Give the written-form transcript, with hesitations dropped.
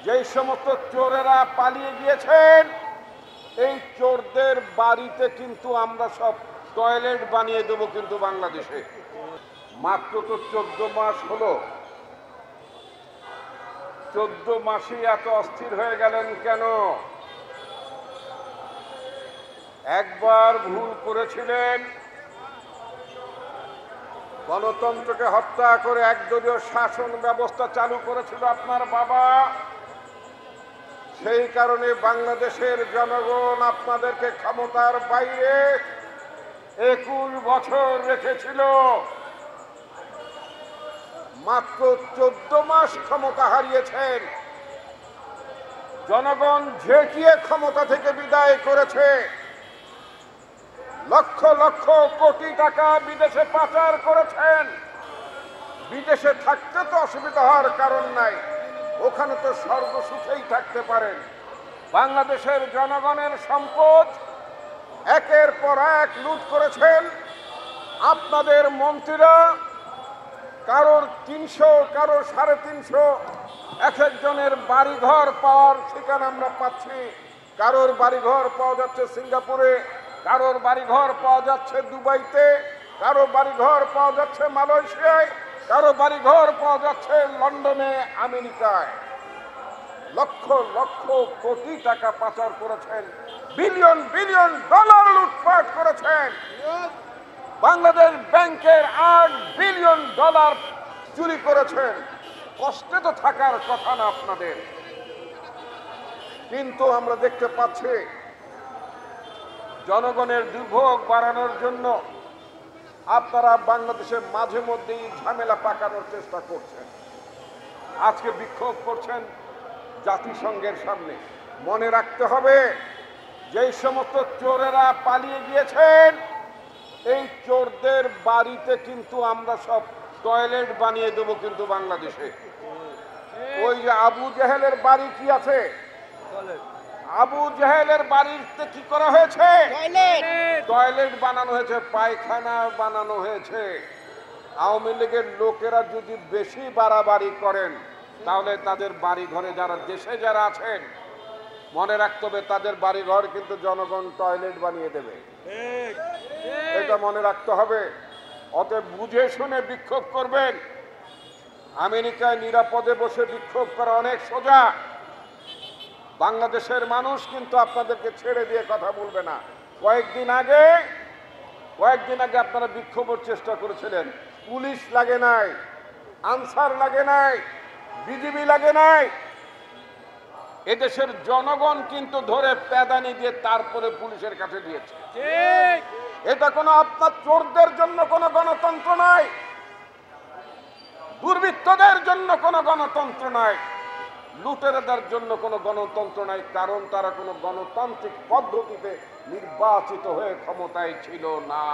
যেই সমস্ত চোরেরা পালিয়ে গিয়েছেন, এই চোরদের বাড়িতে কিন্তু আমরা সব টয়লেট বানিয়ে দেবো কিন্তু বাংলাদেশে। মাত্র তো 14 মাস হলো, 14 মাসে এত অস্থির হয়ে গেলেন কেন? একবার ভুল করেছিলেন, গণতন্ত্রকে হত্যা করে একদলীয় শাসন ব্যবস্থা চালু করেছিল আপনার বাবা। সেই কারণে বাংলাদেশের জনগণ আপনাদেরকে ক্ষমতার বাইরে 21 বছর রেখেছিল। মাত্র 14 মাস ক্ষমতা হারিয়েছেন, জনগণ ঝেঁটিয়ে ক্ষমতা থেকে বিদায় করেছে। লক্ষ লক্ষ কোটি টাকা বিদেশে পাচার করেছেন। বিদেশে থাকতে তো অসুবিধা হওয়ার কারণ নাই, ওখানে তো স্বর্গসুখেই থাকতে পারেন। বাংলাদেশের জনগণের সম্পদ একের পর এক লুট করেছেন। আপনাদের মন্ত্রীরা কারোর 300, কারোর 350, এক একজনের বাড়িঘর পাওয়ার ঠিকানা আমরা পাচ্ছি। কারোর বাড়িঘর পাওয়া যাচ্ছে সিঙ্গাপুরে, কারোর বাড়িঘর পাওয়া যাচ্ছে দুবাইতে, কারো বাড়িঘর পাওয়া যাচ্ছে মালয়েশিয়ায়, কারো বাড়িঘর পাওয়া যাচ্ছে লন্ডনে, আমেরিকায়। লক্ষ লক্ষ কোটি টাকা পাচার করেছেন, বিলিয়ন বিলিয়ন ডলার লুটপাট করেছেন। বাংলাদেশ ব্যাংকের 8 বিলিয়ন ডলার চুরি করেছেন। কষ্টে তো থাকার কথা না আপনাদের, কিন্তু আমরা দেখতে পাচ্ছি জনগণের দুর্ভোগ বাড়ানোর জন্য আপনারা বাংলাদেশের মাঝে মধ্যেই ঝামেলা পাকানোর চেষ্টা করছেন। আজকে বিক্ষোভ করছেন জাতিসংঘের সামনে। মনে রাখতে হবে, যেই সমস্ত চোরেরা পালিয়ে গিয়েছেন, এই চোরদের বাড়িতে কিন্তু আমরা সব টয়লেট বানিয়ে দেবো কিন্তু বাংলাদেশে। ওই যে আবু জেহেলের বাড়ি কি আছে, আবু জেহেলের বাড়িতে কি করা হয়েছে? টয়লেট বানানো হয়েছে, পায়খানা বানানো হয়েছে। আওয়ামী লীগের লোকেরা যদি বেশি বাড়াবাড়ি করেন, তাহলে তাদের বাড়ি ঘরে যারা দেশে যারা আছেন, মনে রাখতে হবে তাদের বাড়ি ঘর কিন্তু জনগণ টয়লেট বানিয়ে দেবে। এটা মনে রাখতে হবে। অতএব বুঝে শুনে বিক্ষোভ করবেন। আমেরিকায় নিরাপদে বসে বিক্ষোভ করা অনেক সোজা। বাংলাদেশের মানুষ কিন্তু আপনাদেরকে ছেড়ে দিয়ে কথা বলবে না। কয়েকদিন আগে আপনারা বিক্ষোভের চেষ্টা করেছিলেন, পুলিশ লাগে নাই, আনসার লাগে নাই, বিজিবি লাগে নাই। এদেশের জনগণ কিন্তু ধরে প্যাদানি দিয়ে তারপরে পুলিশের কাছে দিয়েছে। এটা কোনো আপনার চোরদের জন্য কোনো গণতন্ত্র নাই, দুর্বৃত্তদের জন্য কোনো গণতন্ত্র নাই, লুটেরাদের জন্য কোনো গণতন্ত্র নাই। কারণ তারা কোনো গণতান্ত্রিক পদ্ধতিতে নির্বাচিত হয়ে ক্ষমতায় ছিল না।